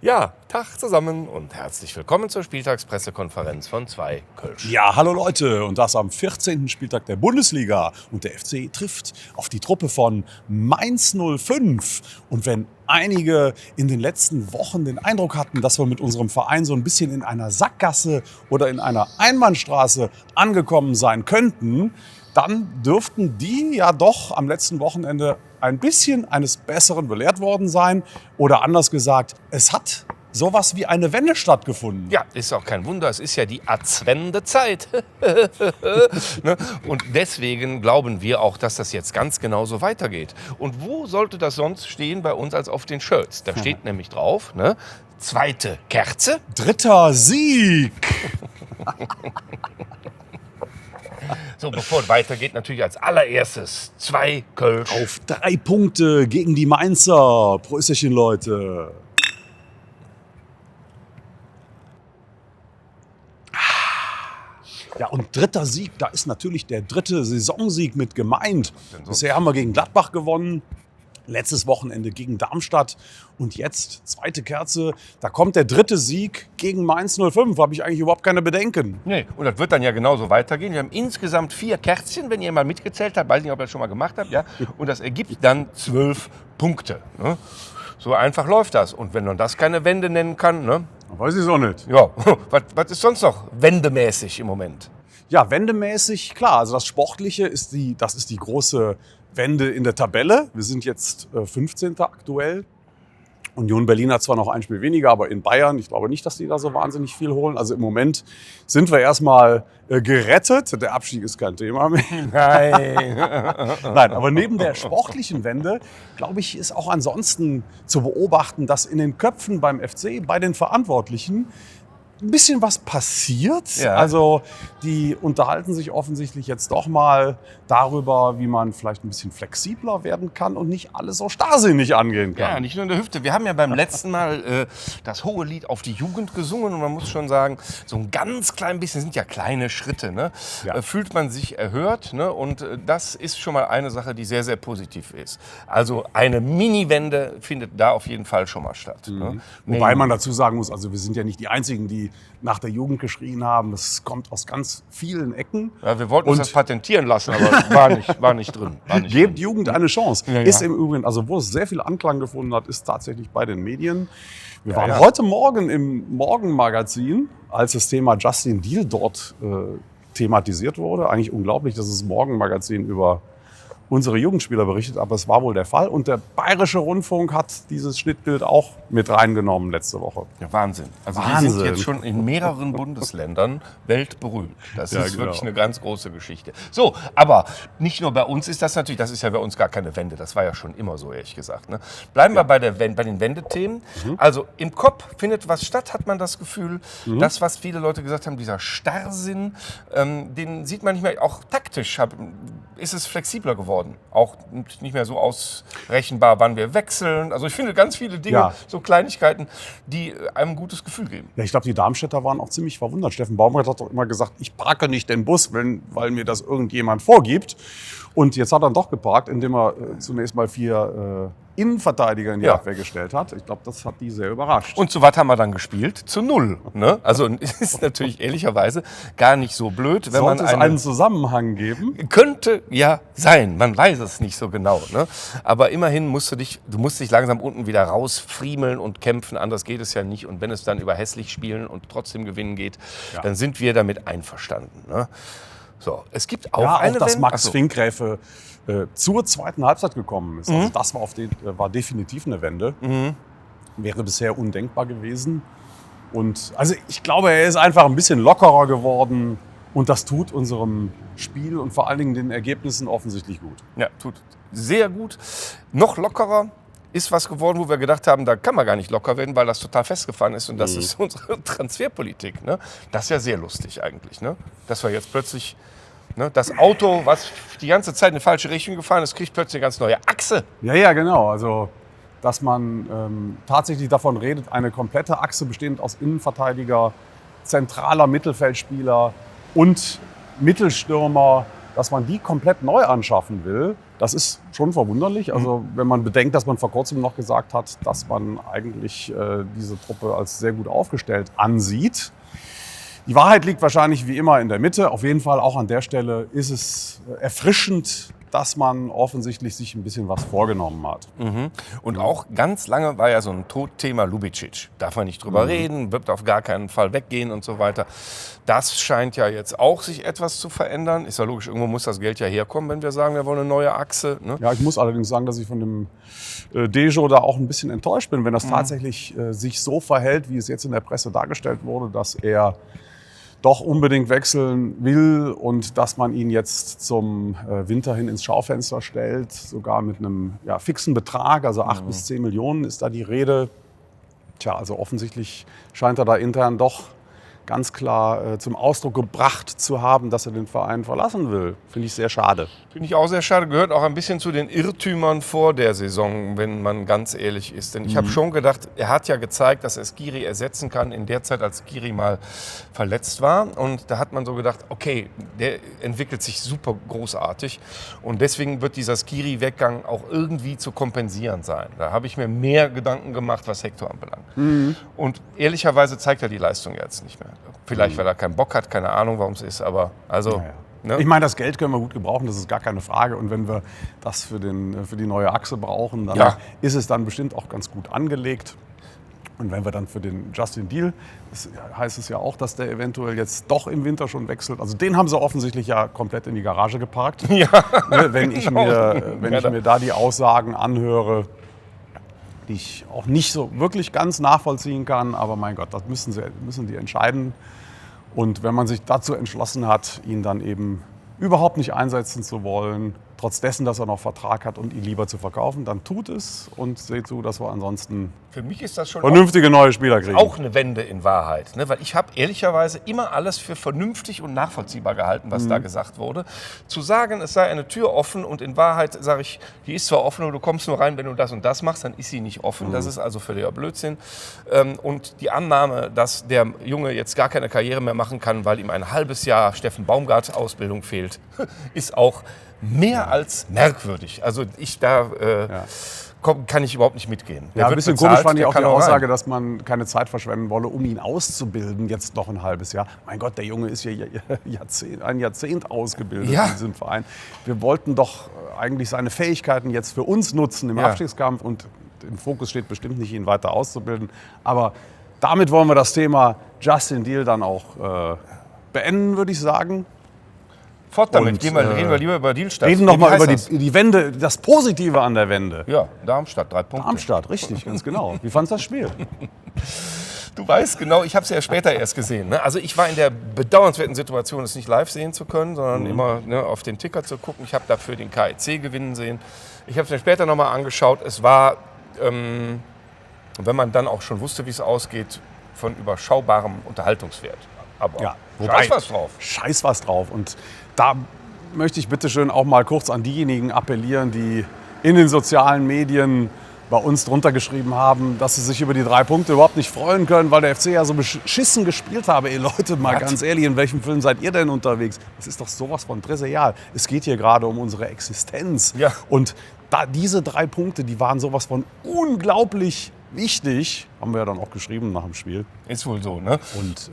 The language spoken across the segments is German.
Ja, Tag zusammen und herzlich willkommen zur Spieltagspressekonferenz von 2 Kölsch. Ja, hallo Leute, und das am 14. Spieltag der Bundesliga. Und der FC trifft auf die Truppe von Mainz 05. Und wenn einige in den letzten Wochen den Eindruck hatten, dass wir mit unserem Verein so ein bisschen in einer Sackgasse oder in einer Einbahnstraße angekommen sein könnten, dann dürften die ja doch am letzten Wochenende ein bisschen eines Besseren belehrt worden sein. Oder anders gesagt, es hat sowas wie eine Wende stattgefunden. Ja, ist auch kein Wunder, es ist ja die Adventezeit. Ne? Und deswegen glauben wir auch, dass das jetzt ganz genauso weitergeht. Und wo sollte das sonst stehen bei uns als auf den Shirts? Da steht nämlich drauf, ne? Zweite Kerze. Dritter Sieg! So, bevor es weitergeht, natürlich als allererstes 2 Kölsch. Auf 3 Punkte gegen die Mainzer. Prösterchen, Leute. Ja, und dritter Sieg, da ist natürlich der dritte Saisonsieg mit gemeint. Bisher haben wir gegen Gladbach gewonnen, letztes Wochenende gegen Darmstadt und jetzt zweite Kerze. Da kommt der dritte Sieg gegen Mainz 05, habe ich eigentlich überhaupt keine Bedenken. Nee, und das wird dann ja genauso weitergehen. Wir haben insgesamt 4 Kerzchen, wenn ihr mal mitgezählt habt. Weiß nicht, ob ihr das schon mal gemacht habt. Ja? Und das ergibt dann 12 Punkte. Ne? So einfach läuft das. Und wenn man das keine Wende nennen kann, ne? Weiß ich es auch nicht. Ja, was ist sonst noch wendemäßig im Moment? Ja, wendemäßig, klar. Also das Sportliche ist die große Wende in der Tabelle. Wir sind jetzt 15. aktuell. Union Berlin hat zwar noch ein Spiel weniger, aber in Bayern, ich glaube nicht, dass die da so wahnsinnig viel holen. Also im Moment sind wir erstmal gerettet. Der Abstieg ist kein Thema mehr. Nein. Nein, aber neben der sportlichen Wende, glaube ich, ist auch ansonsten zu beobachten, dass in den Köpfen beim FC, bei den Verantwortlichen, ein bisschen was passiert. Ja. Also die unterhalten sich offensichtlich jetzt doch mal darüber, wie man vielleicht ein bisschen flexibler werden kann und nicht alles so starrsinnig angehen kann. Ja, nicht nur in der Hüfte. Wir haben ja beim letzten Mal das hohe Lied auf die Jugend gesungen und man muss schon sagen, so ein ganz klein bisschen, sind ja kleine Schritte, ne? Ja. Fühlt man sich erhört, ne? Und das ist schon mal eine Sache, die sehr, sehr positiv ist. Also eine Mini-Wende findet da auf jeden Fall schon mal statt. Ne? Wobei man dazu sagen muss, also wir sind ja nicht die Einzigen, die nach der Jugend geschrien haben. Das kommt aus ganz vielen Ecken. Ja, wir wollten uns Und das patentieren lassen, aber war nicht drin. gebt Jugend eine Chance. Ja, ja. Ist im Übrigen, also wo es sehr viel Anklang gefunden hat, ist tatsächlich bei den Medien. Wir waren ja. heute Morgen im Morgenmagazin, als das Thema Justin Deal dort thematisiert wurde. Eigentlich unglaublich, dass das Morgenmagazin über unsere Jugendspieler berichtet, aber es war wohl der Fall. Und der Bayerische Rundfunk hat dieses Schnittbild auch mit reingenommen letzte Woche. Ja, Wahnsinn. Also die Wahnsinn. sind jetzt schon in mehreren Bundesländern weltberühmt. Das Ja, ist genau. wirklich eine ganz große Geschichte. So, aber nicht nur bei uns ist das natürlich, das ist ja bei uns gar keine Wende. Das war ja schon immer so, ehrlich gesagt. Ne? Bleiben wir bei den Wendethemen. Also im Kopf findet was statt, hat man das Gefühl. Das, was viele Leute gesagt haben, dieser Starrsinn, den sieht man nicht mehr, auch taktisch ist es flexibler geworden. Auch nicht mehr so ausrechenbar, wann wir wechseln. Also ich finde ganz viele Dinge, Ja. so Kleinigkeiten, die einem ein gutes Gefühl geben. Ja, ich glaube, die Darmstädter waren auch ziemlich verwundert. Steffen Baumgart hat doch immer gesagt, ich parke nicht den Bus, weil mir das irgendjemand vorgibt. Und jetzt hat er doch geparkt, indem er zunächst mal 4 Innenverteidiger in die Ja. Abwehr gestellt hat. Ich glaube, das hat die sehr überrascht. Und zu was haben wir dann gespielt? Zu 0. Ne? Also ist natürlich ehrlicherweise gar nicht so blöd, wenn sollte es man einen Zusammenhang geben? könnte ja sein, man weiß es nicht so genau. Ne? Aber immerhin musst du musst dich langsam unten wieder rausfriemeln und kämpfen, anders geht es ja nicht. Und wenn es dann über hässlich spielen und trotzdem gewinnen geht, Ja. dann sind wir damit einverstanden. Ne? So, es gibt auch Ja, eine auch dass Wende- Max Ach so. Finkgräfe zur zweiten Halbzeit gekommen ist. Also das war definitiv eine Wende. Wäre bisher undenkbar gewesen. Und also ich glaube, er ist einfach ein bisschen lockerer geworden. Und das tut unserem Spiel und vor allen Dingen den Ergebnissen offensichtlich gut. Ja, tut sehr gut. Noch lockerer ist was geworden, wo wir gedacht haben, da kann man gar nicht locker werden, weil das total festgefahren ist. Und das ist unsere Transferpolitik. Ne? Das ist ja sehr lustig eigentlich. Ne? Dass wir jetzt plötzlich, ne, das Auto, was die ganze Zeit in die falsche Richtung gefahren ist, kriegt plötzlich eine ganz neue Achse. Ja, genau. Also, dass man tatsächlich davon redet, eine komplette Achse bestehend aus Innenverteidiger, zentraler Mittelfeldspieler und Mittelstürmer dass man die komplett neu anschaffen will, das ist schon verwunderlich. Also wenn man bedenkt, dass man vor kurzem noch gesagt hat, dass man eigentlich diese Truppe als sehr gut aufgestellt ansieht. Die Wahrheit liegt wahrscheinlich wie immer in der Mitte. Auf jeden Fall auch an der Stelle ist es erfrischend, dass man offensichtlich sich ein bisschen was vorgenommen hat. Und auch ganz lange war ja so ein Todthema Lubicic. Darf man nicht drüber reden, wird auf gar keinen Fall weggehen und so weiter. Das scheint ja jetzt auch sich etwas zu verändern. Ist ja logisch, irgendwo muss das Geld ja herkommen, wenn wir sagen, wir wollen eine neue Achse. Ne? Ja, ich muss allerdings sagen, dass ich von dem Dejo da auch ein bisschen enttäuscht bin, wenn das tatsächlich sich so verhält, wie es jetzt in der Presse dargestellt wurde, dass er doch unbedingt wechseln will und dass man ihn jetzt zum Winter hin ins Schaufenster stellt, sogar mit einem fixen Betrag, also 8 bis 10 Millionen ist da die Rede. Tja, also offensichtlich scheint er da intern doch ganz klar zum Ausdruck gebracht zu haben, dass er den Verein verlassen will. Finde ich sehr schade. Finde ich auch sehr schade. Gehört auch ein bisschen zu den Irrtümern vor der Saison, wenn man ganz ehrlich ist. Denn ich habe schon gedacht, er hat ja gezeigt, dass er Skiri ersetzen kann in der Zeit, als Skiri mal verletzt war. Und da hat man so gedacht, okay, der entwickelt sich super großartig. Und deswegen wird dieser Skiri-Weggang auch irgendwie zu kompensieren sein. Da habe ich mir mehr Gedanken gemacht, was Hector anbelangt. Und ehrlicherweise zeigt er die Leistung jetzt nicht mehr. Vielleicht, weil er keinen Bock hat, keine Ahnung, warum es ist, aber also... Ne? Ich meine, das Geld können wir gut gebrauchen, das ist gar keine Frage. Und wenn wir das für die neue Achse brauchen, dann ist es dann bestimmt auch ganz gut angelegt. Und wenn wir dann für den Justin Deal, das heißt es ja auch, dass der eventuell jetzt doch im Winter schon wechselt. Also den haben sie offensichtlich ja komplett in die Garage geparkt. Ja, wenn ich mir da die Aussagen anhöre, die ich auch nicht so wirklich ganz nachvollziehen kann. Aber mein Gott, das müssen die entscheiden. Und wenn man sich dazu entschlossen hat, ihn dann eben überhaupt nicht einsetzen zu wollen, trotz dessen, dass er noch Vertrag hat und ihn lieber zu verkaufen, dann tut es und seht zu, dass wir ansonsten für mich ist das schon vernünftige neue Spieler kriegen. Auch eine Wende in Wahrheit. Ne? Weil ich habe ehrlicherweise immer alles für vernünftig und nachvollziehbar gehalten, was da gesagt wurde. Zu sagen, es sei eine Tür offen und in Wahrheit sage ich, die ist zwar offen und du kommst nur rein, wenn du das und das machst, dann ist sie nicht offen. Das ist also völliger Blödsinn. Und die Annahme, dass der Junge jetzt gar keine Karriere mehr machen kann, weil ihm ein halbes Jahr Steffen Baumgart-Ausbildung fehlt, ist auch mehr als merkwürdig. Also kann ich überhaupt nicht mitgehen. Ja, ein bisschen komisch fand ich auch die Aussage, dass man keine Zeit verschwenden wolle, um ihn auszubilden, jetzt noch ein halbes Jahr. Mein Gott, der Junge ist ja ein Jahrzehnt ausgebildet in diesem Verein. Wir wollten doch eigentlich seine Fähigkeiten jetzt für uns nutzen im Abstiegskampf und im Fokus steht bestimmt nicht, ihn weiter auszubilden. Aber damit wollen wir das Thema Justin Deal dann auch beenden, würde ich sagen. Fort damit, reden wir lieber über Dealstadt. Reden noch mal über die Wende, das Positive an der Wende. Ja, Darmstadt, 3 Punkte. Darmstadt, richtig, ganz genau. Wie fandest du das Spiel? Du weißt genau, ich habe es ja später erst gesehen. Ne? Also ich war in der bedauernswerten Situation, es nicht live sehen zu können, sondern immer auf den Ticker zu gucken. Ich habe dafür den KIC gewinnen sehen. Ich habe es mir später noch mal angeschaut. Es war, wenn man dann auch schon wusste, wie es ausgeht, von überschaubarem Unterhaltungswert. Aber scheiß was drauf. Scheiß was drauf. Und da möchte ich bitte schön auch mal kurz an diejenigen appellieren, die in den sozialen Medien bei uns drunter geschrieben haben, dass sie sich über die 3 Punkte überhaupt nicht freuen können, weil der FC ja so beschissen gespielt habe. Ey Leute, mal ganz ehrlich, in welchem Film seid ihr denn unterwegs? Das ist doch sowas von trivial. Es geht hier gerade um unsere Existenz. Ja. Und diese 3 Punkte, die waren sowas von unglaublich wichtig, haben wir ja dann auch geschrieben nach dem Spiel. Ist wohl so, ne? Und,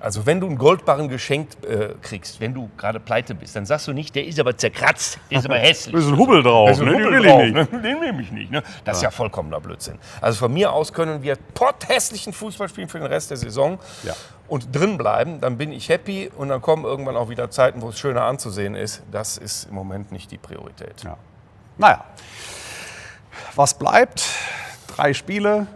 also wenn du einen Goldbarren geschenkt kriegst, wenn du gerade pleite bist, dann sagst du nicht, der ist aber zerkratzt, der ist aber hässlich. Da ist ein Hubbel drauf, den nehme ich nicht. Ne? Das ist ja vollkommener Blödsinn. Also von mir aus können wir potthässlichen Fußball spielen für den Rest der Saison und drin bleiben, dann bin ich happy und dann kommen irgendwann auch wieder Zeiten, wo es schöner anzusehen ist. Das ist im Moment nicht die Priorität. Ja. Naja, was bleibt? 3 Spiele,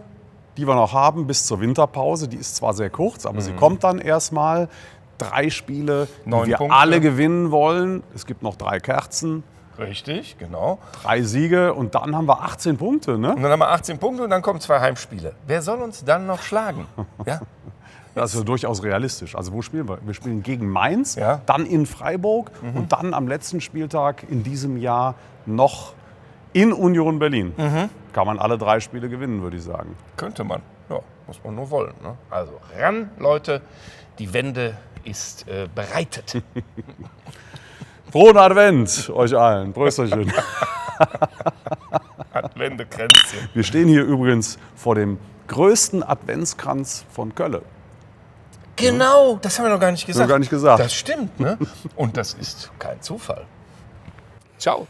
die wir noch haben bis zur Winterpause. Die ist zwar sehr kurz, aber sie kommt dann erstmal. 3 Spiele, die wir alle gewinnen wollen. Es gibt noch 3 Kerzen. Richtig, genau. 3 Siege und dann haben wir 18 Punkte. Ne? Und dann haben wir 18 Punkte und dann kommen 2 Heimspiele. Wer soll uns dann noch schlagen? Ja? Das ist durchaus realistisch. Also wo spielen wir? Wir spielen gegen Mainz, dann in Freiburg und dann am letzten Spieltag in diesem Jahr noch in Union Berlin. Kann man alle 3 Spiele gewinnen, würde ich sagen. Könnte man. Ja, muss man nur wollen. Ne? Also ran, Leute. Die Wende ist bereitet. Frohen Advent euch allen. Prösterchen. Adventekränzchen. Wir stehen hier übrigens vor dem größten Adventskranz von Kölle. Genau, das haben wir noch gar nicht gesagt. Haben wir gar nicht gesagt. Das stimmt, ne? Und das ist kein Zufall. Ciao.